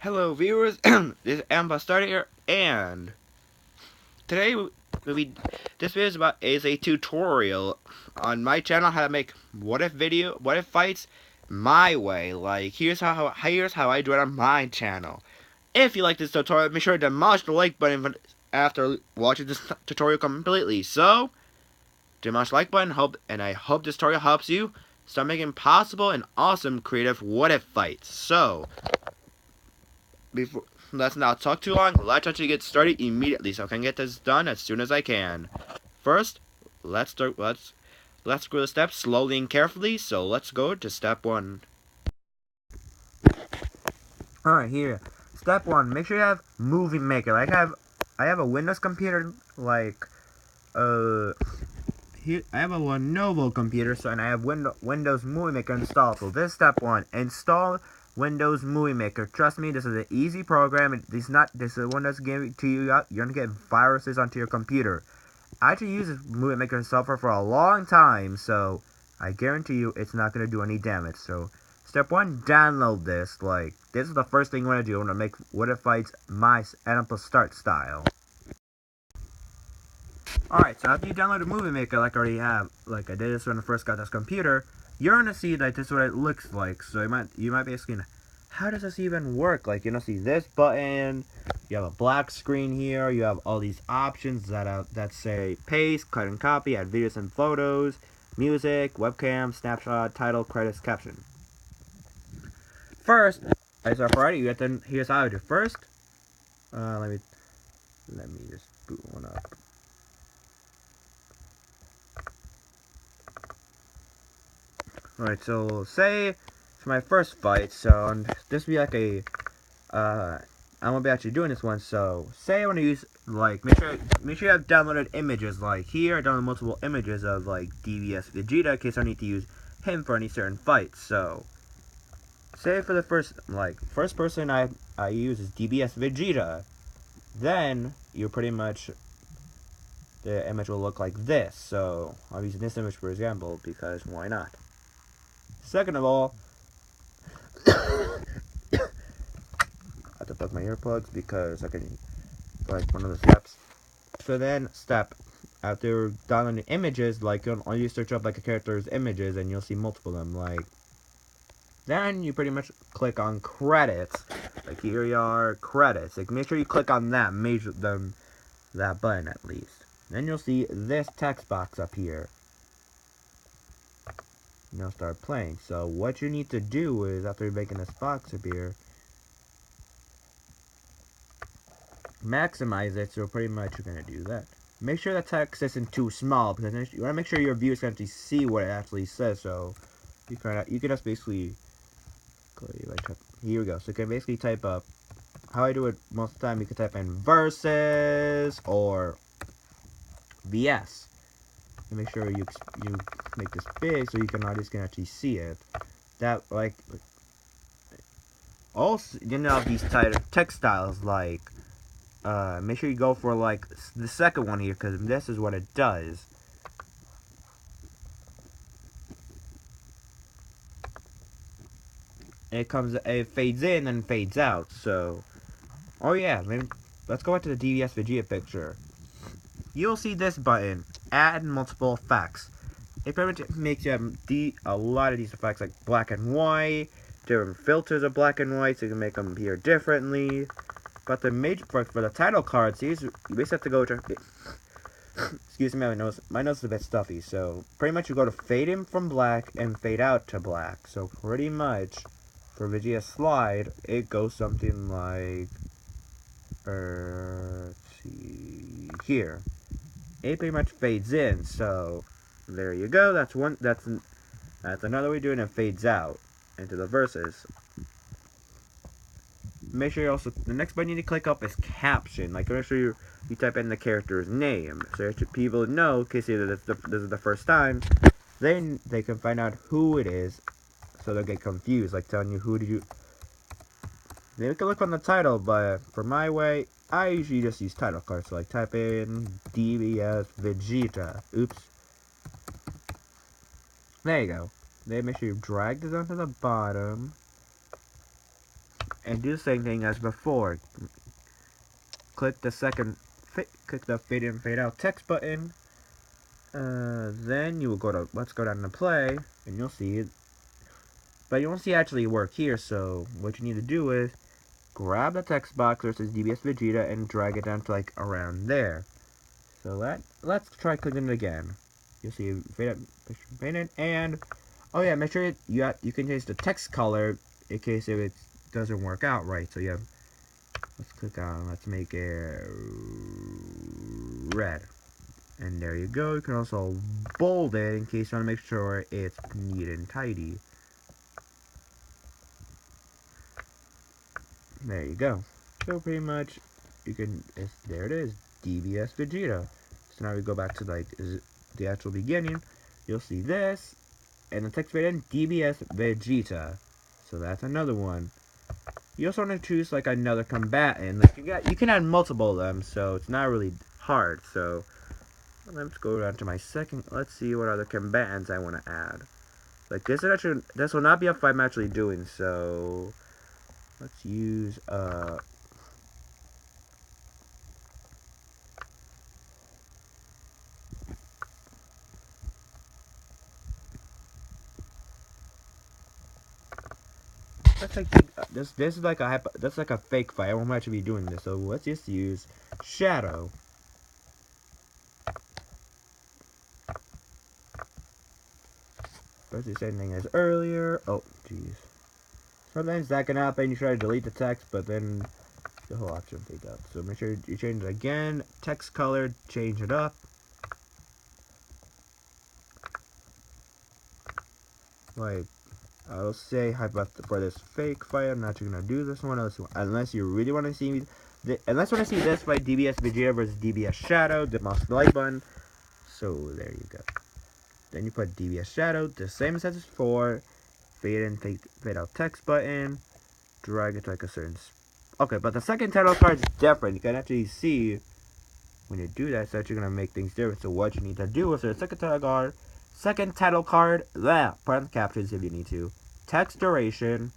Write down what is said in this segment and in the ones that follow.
Hello viewers, this is Ambassador here, and today this video is a tutorial on my channel how to make what if fights my way. Like here's how I do it on my channel. If you like this tutorial, make sure to demolish the like button after watching this tutorial completely. So demolish the like button, I hope this tutorial helps you start making possible and awesome creative what if fights. So before let's not talk too long. Let's actually get started immediately, so I can get this done as soon as I can. First, let's go through the steps slowly and carefully. So let's go to step 1. Alright, here. Step 1. Make sure you have Movie Maker. I have a Windows computer. Here I have a Lenovo computer, and I have Windows Movie Maker installed. So this is step 1. Install Windows Movie Maker. Trust me, this is an easy program. This is one that's giving to you. You're gonna get viruses onto your computer. I actually use this Movie Maker software for a long time, so I guarantee you it's not gonna do any damage. So step 1, download this. This is the first thing you wanna do. You wanna make what if fights my Animal Start style. Alright, so after you download a Movie Maker, like I already have, like I did this when I first got this computer, you're gonna see that this is what it looks like. So you might be asking, how does this even work? Like, you know, see this button, you have a black screen here, you have all these options that say paste, cut and copy, add videos and photos, music, webcam, snapshot, title, credits, caption. First, as I've already, here's how I do. First, let me just boot one up. Alright, so say for my first fight, so this will be like I'm gonna be actually doing this one. So say I want to use make sure you have downloaded images. Like here, I downloaded multiple images of DBS Vegeta in case I need to use him for any certain fights. So say for the first person I use is DBS Vegeta, then you pretty much the image will look like this. So I'm using this image for example because why not? Second of all, I have to plug my earplugs because I can one of the steps. So then after downloading images, all you search up a character's images and you'll see multiple of them. Then you pretty much click on credits. Like here you are, credits. Make sure you click on that, that button at least. Then you'll see this text box up here. Now start playing. So what you need to do is, after you're making this box appear, maximize it. So pretty much you're gonna do that. Make sure the text isn't too small because you want to make sure your viewers can actually see what it actually says. So you can just basically here we go. So you can basically type up how I do it most of the time. You can type in versus or VS. And make sure you make this big so you can actually see it. That also these text styles make sure you go for the second one here because this is what it does. It fades in and fades out. So oh yeah, let's go back to the DBS Vegeta picture. You'll see this button, add multiple effects. It pretty much makes you have a lot of these effects like black and white, different filters of black and white so you can make them appear differently. But the major part for the title cards, you basically have to go to excuse me, my nose is a bit stuffy, so pretty much you go to fade in from black and fade out to black. So pretty much for Vegeta Slide, it goes something like let's see here. It pretty much fades in, so there you go. That's another way of doing it. Fades out into the verses. Make sure the next button you need to click up is caption. Make sure you type in the character's name, so people know in case this is the first time. Then they can find out who it is, so they'll get confused, telling you who did you. They can look on the title, but for my way, I usually just use title cards. So type in DBS Vegeta. Oops. There you go. Then make sure you drag this onto the bottom. and do the same thing as before. Click the fade in fade out text button. Then you will go to, let's go down to play, and you'll see it. But you won't see it actually work here, so what you need to do is grab the text box where it says DBS Vegeta and drag it down to like around there. So let's try clicking it again. You'll see fade in, and oh yeah, make sure you can change the text color in case if it doesn't work out right. So let's click on, let's make it red. And there you go. You can also bold it in case you want to make sure it's neat and tidy. There you go. So pretty much, there it is, DBS Vegeta. So now we go back to like the actual beginning. You'll see this, and the text fade in DBS Vegeta. So that's another one. You also want to choose like another combatant. Like you can add multiple of them, so it's not really hard. So let's go down to my second. Let's see what other combatants I want to add. Like this will not be a fight I'm actually doing. So let's use let's like this is like that's like a fake fight. I won't actually be doing this. So let's just use Shadow. That's the same thing as earlier. Oh, jeez. Sometimes that can happen. You try to delete the text, but then the whole option fades out. So make sure you change it again. Text color, change it up. Like, I'll say for this fake fight, I'm not actually gonna do this one unless you really want to see unless you want to see this fight, DBS Vegeta versus DBS Shadow, Demolish the LIKE Button. So there you go. Then you put DBS Shadow, the same as before. Fade in, fade out text button. Drag it to like a certain. Okay, but the second title card is different. You can actually see when you do that, it's actually gonna make things different. So what you need to do is the second title card, put on the captions if you need to. Text duration,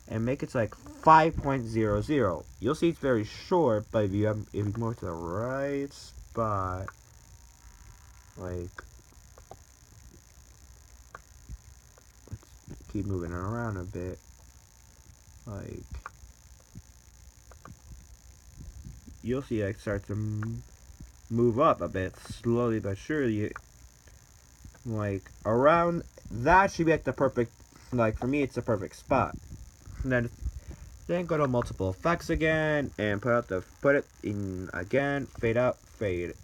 and make it like 5.00. You'll see it's very short, but if you move to the right spot, like, let's keep moving it around a bit, like, you'll see it start to move up a bit slowly but surely. Like around that should be like the perfect, like for me it's the perfect spot. And then go to multiple effects again and put it in again, fade out, fade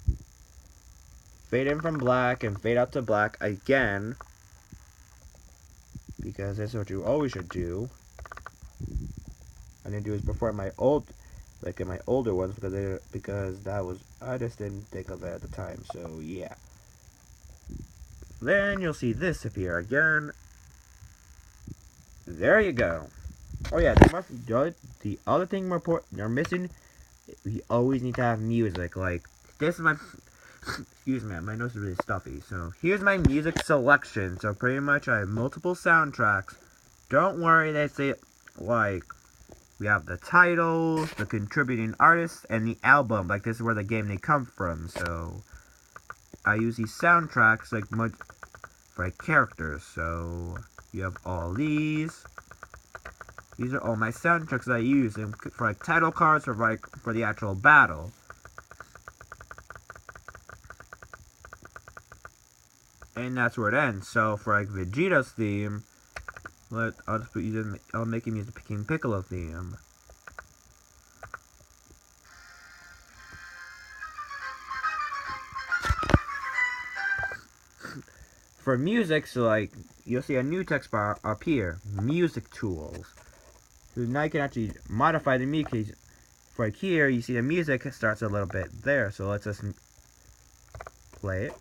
in from black and fade out to black again, because that's what you always should do. I didn't do this before in my older ones because that was, I just didn't think of it at the time. So yeah. Then you'll see this appear again. There you go. Oh yeah, the other thing you're missing, we always need to have music. Like, this is my, excuse me, my nose is really stuffy. So here's my music selection. So pretty much I have multiple soundtracks. Don't worry, they say like, we have the titles, the contributing artists, and the album. Like, this is where the game they come from. So I use these soundtracks like for like characters. So you have all these. These are all my soundtracks that I use for like title cards or like for the actual battle. And that's where it ends. So for like Vegeta's theme, I'll make him use the King Piccolo theme. For music, so like, you'll see a new text bar up here, music tools. So now you can actually modify the music. For like here, you see the music starts a little bit there, so let's just play it.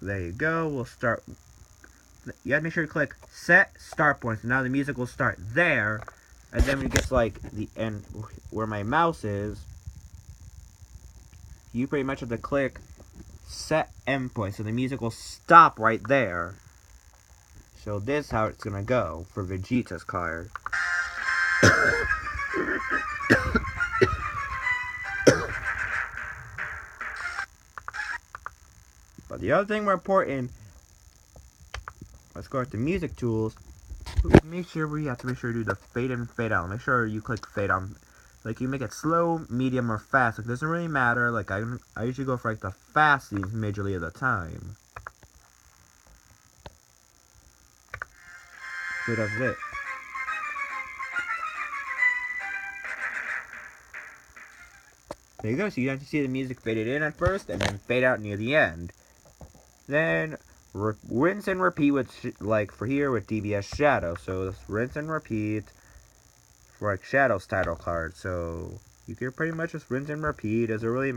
There you go, we'll start. You have to make sure to click set start point, so now the music will start there, and then when it gets like the end where my mouse is, you pretty much have to click set endpoint, so the music will stop right there. So this is how it's gonna go for Vegeta's card. But the other thing more important, let's go to music tools. Make sure we have to make sure to do the fade in, fade out. Make sure you click fade on. Like you make it slow, medium, or fast. Like it doesn't really matter. Like I usually go for like the fast scenes majorly of the time. So that's it. There you go. So you have to see the music faded in at first, and then fade out near the end. Then rinse and repeat with like for here with DBS Shadow. So rinse and repeat for like Shadow's title card. So you can pretty much just rinse and repeat. Does it really?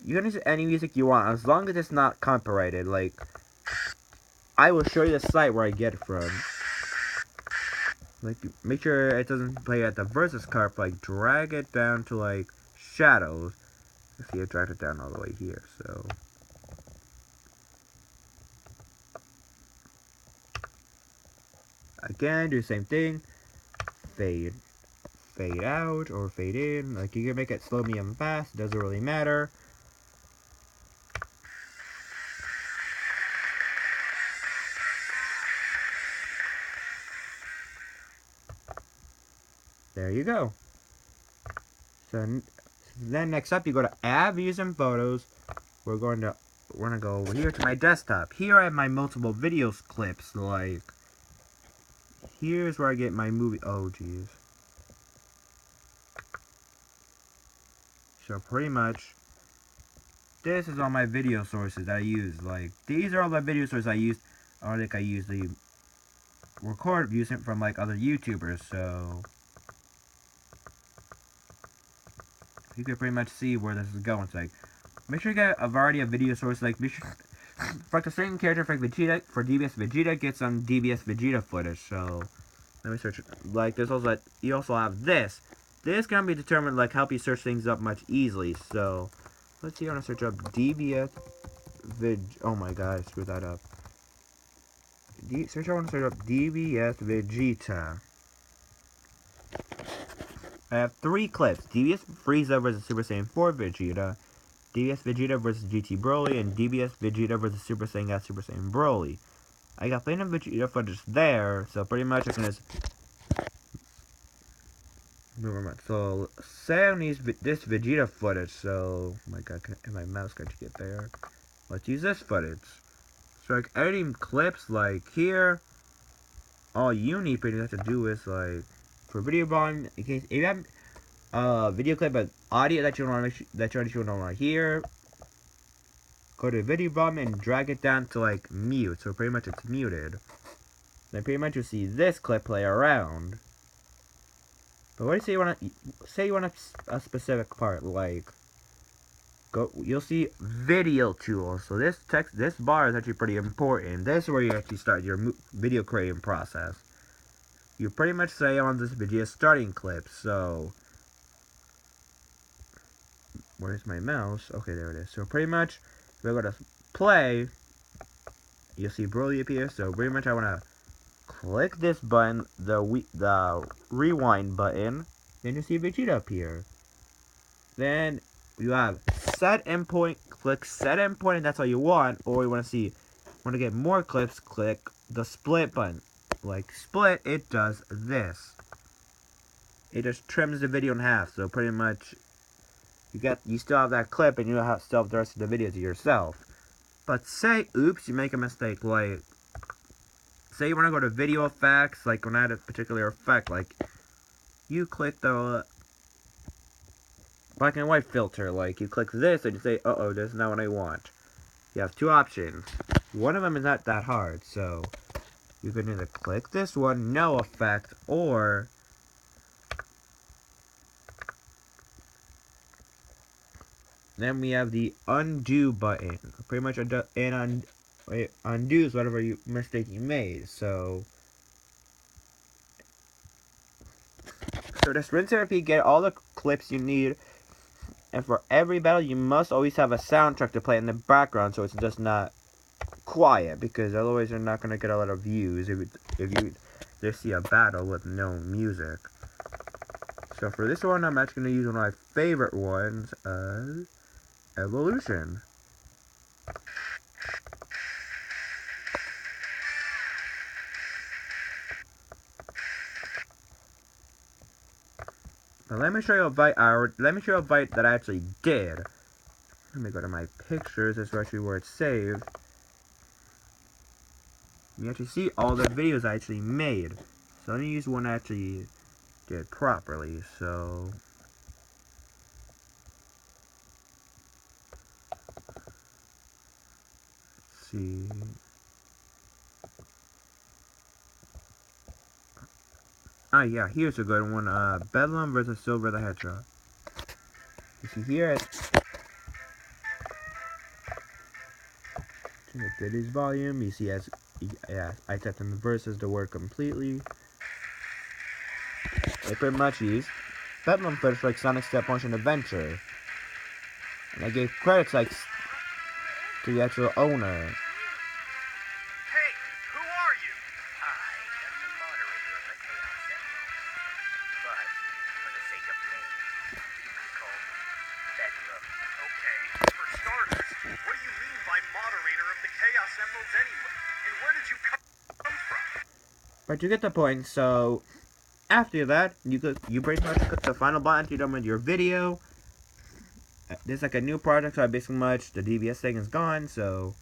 You can use any music you want as long as it's not copyrighted. Like I will show you the site where I get it from. Like make sure it doesn't play at the versus card. But, like drag it down to like Shadows. See, I dragged it down all the way here. So. Again, do the same thing. Fade out or fade in. Like you can make it slow, medium, fast. It doesn't really matter. There you go. So then next up, you go to Add Views and Photos. We're gonna go over here to my desktop. Here I have my multiple videos clips. Like here's where I get my movie. Oh jeez. So pretty much, this is all my video sources I use. Like these are all the video sources I use. Or like I usually record using from like other YouTubers. So you can pretty much see where this is going. It's like, make sure you get a variety of video sources. Like, make sure, for like a certain character, for like Vegeta, for DBS Vegeta, get some DBS Vegeta footage. So, let me search it. Like, there's also, you also have this. This can be determined, like, help you search things up much easily. So, let's see, I want to search up DBS oh my god, I screwed that up. I want to search up DBS Vegeta. I have 3 clips. DBS Frieza vs Super Saiyan 4 Vegeta, DBS Vegeta vs GT Broly, and DBS Vegeta vs Super Saiyan God Super Saiyan Broly. I got plenty of Vegeta footage there, so pretty much I can just move around. So say I need this Vegeta footage, so oh my god, my mouse got to get there. Let's use this footage. So like editing clips like here, all you need pretty much to do is like for video volume, in case if you have video clip but audio that you don't want to hear, go to video volume and drag it down to like mute. So pretty much it's muted. Then pretty much you'll see this clip play around. But what do you say you want a specific part, like you'll see video tools. So this bar is actually pretty important. This is where you actually start your video creating process. You pretty much say I want this video starting clip. So where's my mouse? Okay, there it is. So pretty much if I go to play, you'll see Broly appear. So pretty much I want to click this button, the rewind button, then you see Vegeta appear. Then you have set endpoint, click set endpoint, and that's all you want. Or you want to get more clips, click the split button. Like split, it does this. It just trims the video in half. So pretty much you still have that clip, and you still have the rest of the video to yourself. But say, oops, you make a mistake. Like, say you want to go to video effects, like when I had a particular effect, like you click the black and white filter, like you click this and you say, uh-oh, this is not what I want. You have 2 options. One of them is not that hard, so you can either click this one, no effect, or then we have the undo button. Pretty much undoes whatever mistake you made. So just rinse and repeat, get all the clips you need. And for every battle, you must always have a soundtrack to play in the background, so it's just not quiet, because otherwise you're not going to get a lot of views if you just see a battle with no music. So for this one, I'm actually going to use one of my favorite ones, Evolution. Now let me show you a fight. That I actually did. Let me go to my pictures. That's actually where it's saved. You actually see all the videos I actually made. So I'm gonna use one I actually did properly. So let's see. Ah, yeah, here's a good one. Bedlam versus Silver the Hedgehog. You see here, turn the video's volume. You see, I typed in the verses the word completely. They pretty much used Bedlam footage like Sonic Step Motion Adventure. And I gave credits like to the actual owner. Hey, who are you? I am the moderator of the Chaos Emerald. But for the sake of names, you can call me Bedlam. Okay, for starters, what do you mean by moderator of the Chaos Emeralds anyway? And where did you come from? But you get the point. So after that, you pretty much click the final button to done with your video. There's like a new project, so basically the DVS thing is gone. So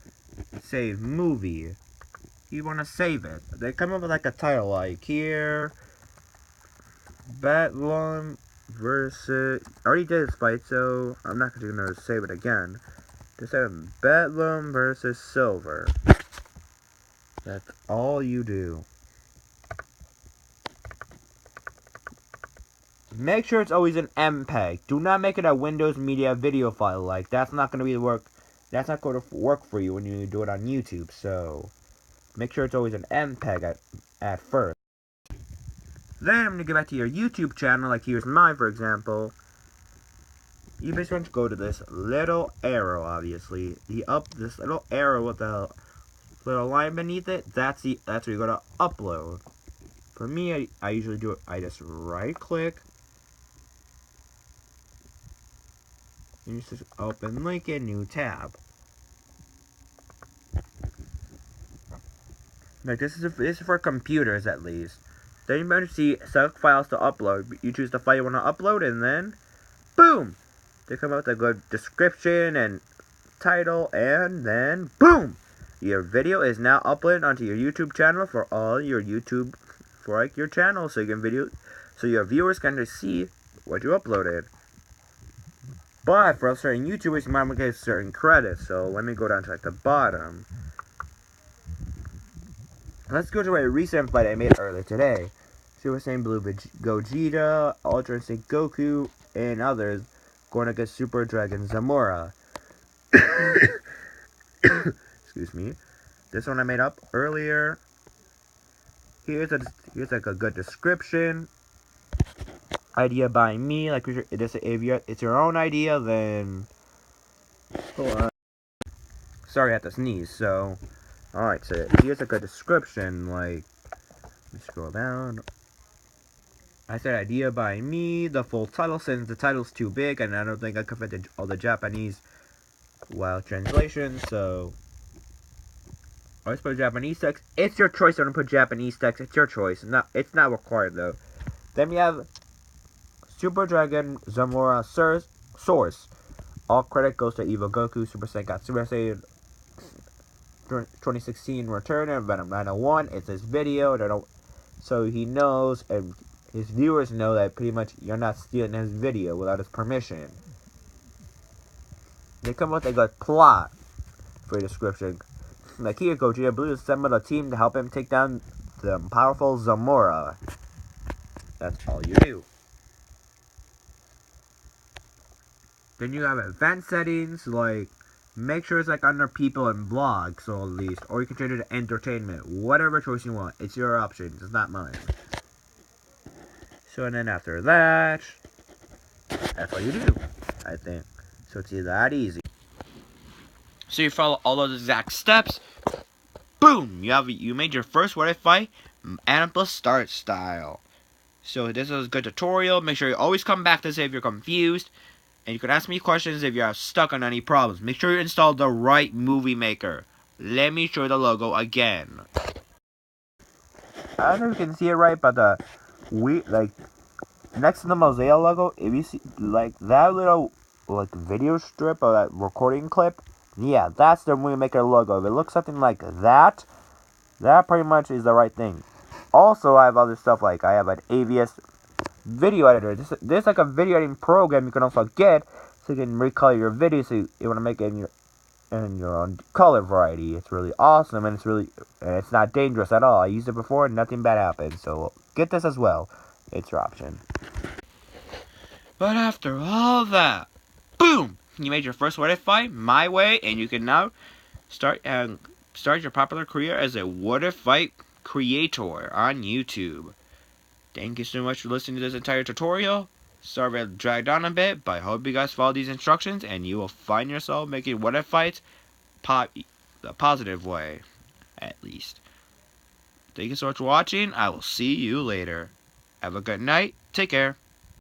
save movie. You want to save it. They come up with like a title like here, Bedlam versus. I already did this fight, so I'm not gonna save it again. Just have Bedlam versus Silver. That's all you do. Make sure it's always an MPEG. Do not make it a Windows Media video file. Like, that's not going to be the work. That's not going to work for you when you do it on YouTube. So, make sure it's always an MPEG at first. Then, I'm going to get back to your YouTube channel. Like, here's mine, for example. You basically want to go to this little arrow, obviously. This little arrow with the little line beneath it. That's where you go to upload. For me, I usually do it. I just right-click. You just open link in new tab. Like this is for computers at least. Then you might see select files to upload. You choose the file you want to upload, and then boom, they come out with a good description and title, and then boom, your video is now uploaded onto your YouTube channel for all your YouTube your channel, so your viewers can just see what you uploaded. But for certain YouTubers, you might get certain credits. So let me go down to like the bottom. Let's go to a recent fight I made earlier today. Super Saiyan Blue Gogeta, Ultra Instinct Goku, and others going against Super Dragon Zamora. Excuse me. This one I made up earlier. Here's like a good description. Idea by me. Like if it's your own idea, then hold on. Sorry, I had to sneeze. So, alright. So here's like a description. Like, let me scroll down. I said idea by me. The full title, since the title's too big, and I don't think I could fit all the Japanese translation. So, I always put Japanese text. It's your choice. I don't put Japanese text. It's your choice. It's not required though. Then we have Super Dragon Zamora Source. All credit goes to Evil Goku, Super Saiyan Super Saiyan 2016 Return and Venom 901. It's his video, so he knows and his viewers know that pretty much you're not stealing his video without his permission. They come with a good plot for a description. Like here, Gogeta Blue assembled a team to help him take down the powerful Zamora. That's all you do. Then you have event settings, like make sure it's like under people and blogs, so at least, or you can change it to entertainment. Whatever choice you want, it's your option. It's not mine. So and then after that, that's all you do, I think. So it's that easy. So you follow all those exact steps. Boom! You made your first what if fight, Anipus start style. So this is a good tutorial. Make sure you always come back to this if you're confused. And you can ask me questions if you're stuck on any problems. Make sure you install the right movie maker. Let me show you the logo again. I don't know if you can see it right, but next to the Mosaic logo, if you see like that little video strip or that recording clip, yeah, that's the movie maker logo. If it looks something like that, that pretty much is the right thing. Also, I have other stuff like I have an AVS video editor. This is like a video editing program you can also get, so you can recolor your video. So you want to make it in your own color variety. It's really awesome, and it's not dangerous at all. I used it before, and nothing bad happened. So get this as well. It's your option. But after all that, boom! You made your first What If fight my way, and you can now start your popular career as a What If fight creator on YouTube. Thank you so much for listening to this entire tutorial. Sorry if I dragged on a bit, but I hope you guys follow these instructions and you will find yourself making What If fights the positive way, at least. Thank you so much for watching. I will see you later. Have a good night. Take care.